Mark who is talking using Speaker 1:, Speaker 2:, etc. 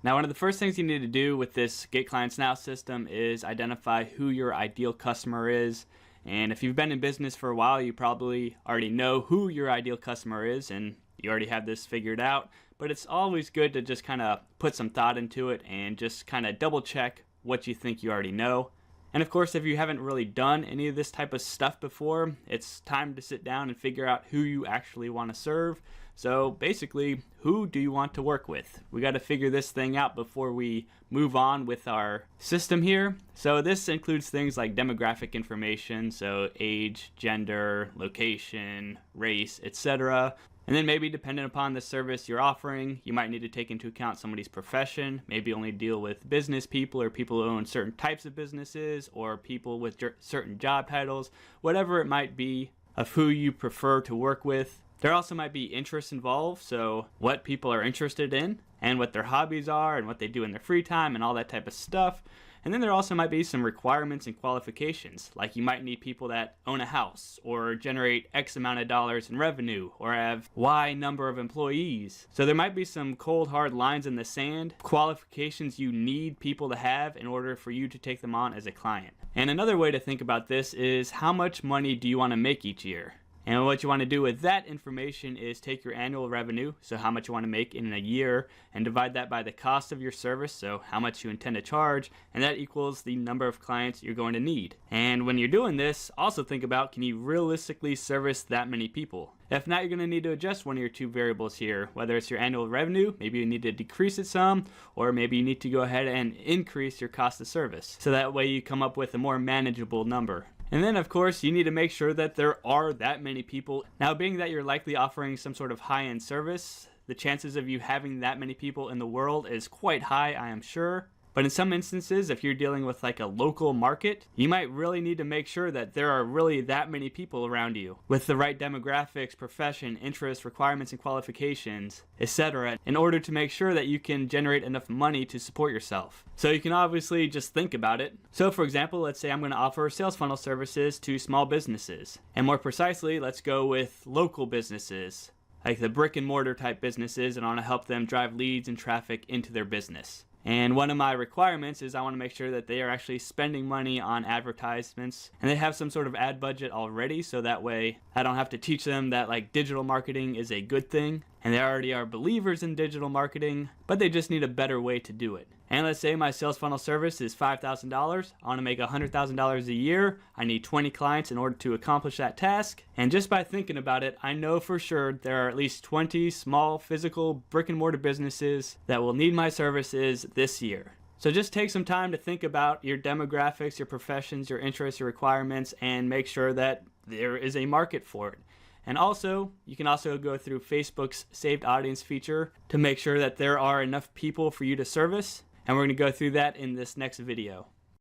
Speaker 1: Now, one of the first things you need to do with this Get Clients Now system is identify who your ideal customer is. And if you've been in business for a while, you probably already know who your ideal customer is and you already have this figured out. But it's always good to just kind of put some thought into it and just kind of double check what you think you already know. And of course, if you haven't really done any of this type of stuff before, it's time to sit down and figure out who you actually want to serve. So basically, who do you want to work with? We got to figure this thing out before we move on with our system here. So this includes things like demographic information, so age, gender, location, race, etc. And then maybe depending upon the service you're offering, you might need to take into account somebody's profession, maybe only deal with business people or people who own certain types of businesses or people with certain job titles, whatever it might be of who you prefer to work with. There also might be interests involved, so what people are interested in and what their hobbies are and what they do in their free time and all that type of stuff. And then there also might be some requirements and qualifications, like you might need people that own a house or generate X amount of dollars in revenue or have Y number of employees. So there might be some cold hard lines in the sand, qualifications you need people to have in order for you to take them on as a client. And another way to think about this is how much money do you want to make each year? And what you want to do with that information is take your annual revenue, so how much you want to make in a year, and divide that by the cost of your service, so how much you intend to charge, and that equals the number of clients you're going to need. And when you're doing this, also think about, can you realistically service that many people? If not, you're going to need to adjust one of your two variables here, whether it's your annual revenue, maybe you need to decrease it some, or maybe you need to go ahead and increase your cost of service. So that way you come up with a more manageable number. And then of course you need to make sure that there are that many people. Now, being that you're likely offering some sort of high-end service, the chances of you having that many people in the world is quite high, I am sure. But in some instances, if you're dealing with like a local market, you might really need to make sure that there are really that many people around you with the right demographics, profession, interests, requirements, and qualifications, etc. in order to make sure that you can generate enough money to support yourself. So you can obviously just think about it. So for example, let's say I'm going to offer sales funnel services to small businesses. And more precisely, let's go with local businesses, like the brick and mortar type businesses, and I want to help them drive leads and traffic into their business. And one of my requirements is I want to make sure that they are actually spending money on advertisements and they have some sort of ad budget already, so that way I don't have to teach them that like digital marketing is a good thing and they already are believers in digital marketing, but they just need a better way to do it. And let's say my sales funnel service is $5,000. I want to make $100,000 a year. I need 20 clients in order to accomplish that task. And just by thinking about it, I know for sure there are at least 20 small physical brick and mortar businesses that will need my services this year. So just take some time to think about your demographics, your professions, your interests, your requirements, and make sure that there is a market for it. And also, you can also go through Facebook's saved audience feature to make sure that there are enough people for you to service. And we're going to go through that in this next video.